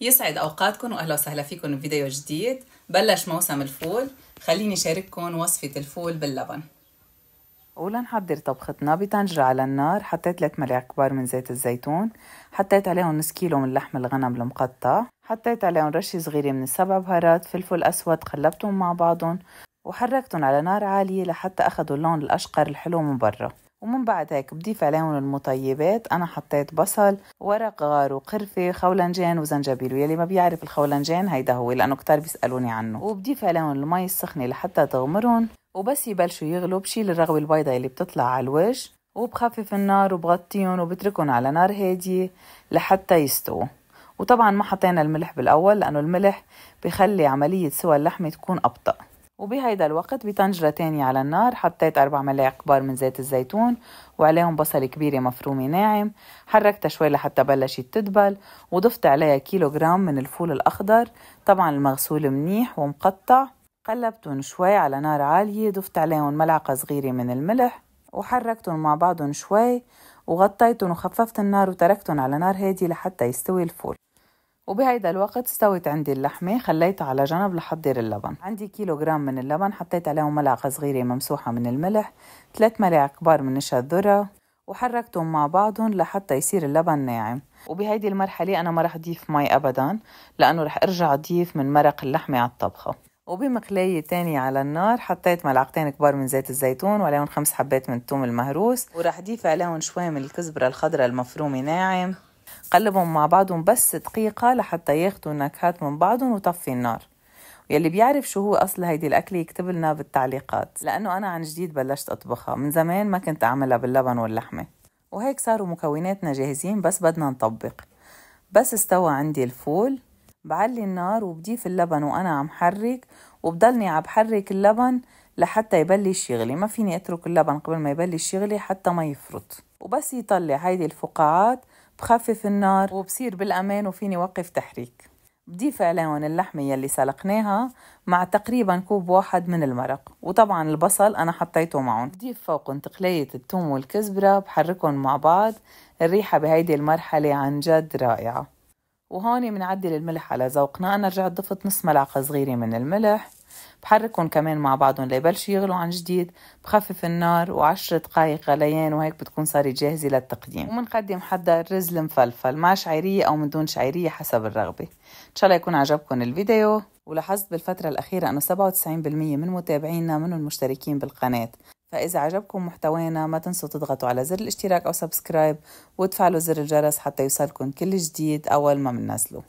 يسعد أوقاتكم وأهلا وسهلا فيكم بفيديو جديد. بلش موسم الفول، خليني شارككم وصفة الفول باللبن. ولنحضر طبختنا بطنجرة على النار حطيت 3 ملعقة كبار من زيت الزيتون، حطيت عليهم نص كيلو من لحم الغنم المقطع، حطيت عليهم رشة صغيرة من السبع بهارات، فلفل أسود، قلبتهم مع بعضهم وحركتهم على نار عالية لحتى أخذوا اللون الأشقر الحلو من برا. ومن بعد هيك بضيف عليهم المطيبات. أنا حطيت بصل، ورق غار، وقرفة، خولنجين وزنجبيل، ويلي ما بيعرف الخولنجين هيدا هو لأنه كتار بيسألوني عنه. وبضيف عليهم المي السخنة لحتى تغمرهم، وبس يبلشوا يغلوا بشيل الرغوة البيضاء اللي بتطلع على الوجه وبخفف النار وبغطيهم وبتركهم على نار هادية لحتى يستووا. وطبعا ما حطينا الملح بالأول لأنه الملح بيخلي عملية سوى اللحمة تكون أبطأ. وبهيدا الوقت بطنجرة تانية على النار حطيت 4 ملاعق كبار من زيت الزيتون وعليهم بصل كبيرة مفرومة ناعم، حركتها شوي لحتى بلشت تدبل، وضفت عليها كيلوغرام من الفول الأخضر طبعا المغسول منيح ومقطع. قلبتهم شوي على نار عالية، ضفت عليهم ملعقة صغيرة من الملح وحركتهم مع بعضهم شوي وغطيتهم وخففت النار وتركتهم على نار هادية لحتى يستوي الفول. وبهيدا الوقت استوت عندي اللحمة، خليتها على جنب لحضر اللبن. عندي كيلوغرام من اللبن، حطيت عليهم ملعقة صغيرة ممسوحة من الملح، 3 ملاعق كبار من نشا الذرة، وحركتهم مع بعضهم لحتى يصير اللبن ناعم. وبهيدي المرحلة أنا ما رح أضيف مي أبدا لأنه رح أرجع أضيف من مرق اللحمة على الطبخة. وبمقلاية تانية على النار حطيت ملعقتين كبار من زيت الزيتون وعليهم 5 حبات من الثوم المهروس، ورح أضيف عليهم شوي من الكزبرة الخضراء المفرومة ناعم. قلبهم مع بعضهم بس دقيقة لحتى ياخدوا النكهات من بعضهم وطفي النار. ويلي بيعرف شو هو أصل هيدي الأكلة يكتب لنا بالتعليقات، لأنه أنا عن جديد بلشت أطبخها، من زمان ما كنت أعملها باللبن واللحمة. وهيك صاروا مكوناتنا جاهزين، بس بدنا نطبق. بس استوى عندي الفول، بعلي النار وبضيف اللبن وأنا عم حرك، وبضلني عم بحرك اللبن لحتى يبلش يغلي. ما فيني أترك اللبن قبل ما يبلش يغلي حتى ما يفرط. وبس يطلع هيدي الفقاعات بخفف النار وبصير بالأمان وفيني وقف تحريك. بضيف عليهم اللحمة يلي سلقناها مع تقريبا كوب واحد من المرق، وطبعا البصل أنا حطيته معهم. بضيف فوقهم تقلية الثوم والكزبرة، بحركهم مع بعض. الريحة بهيدي المرحلة عن جد رائعة. وهون بنعدل الملح على ذوقنا. أنا رجعت ضفت نص ملعقة صغيرة من الملح، بحركهم كمان مع بعضهم ليبلشوا يغلوا عن جديد، بخفف النار و10 دقايق غليان وهيك بتكون صارت جاهزة للتقديم. ومنقدم حدا الرز المفلفل مع شعيرية أو من دون شعيرية حسب الرغبة. إن شاء الله يكون عجبكم الفيديو. ولاحظت بالفترة الأخيرة أنه 97% من متابعينا منهم مشتركين بالقناة، فإذا عجبكم محتوانا ما تنسوا تضغطوا على زر الاشتراك أو سبسكرايب وتفعلوا زر الجرس حتى يوصلكم كل جديد أول ما مننزله.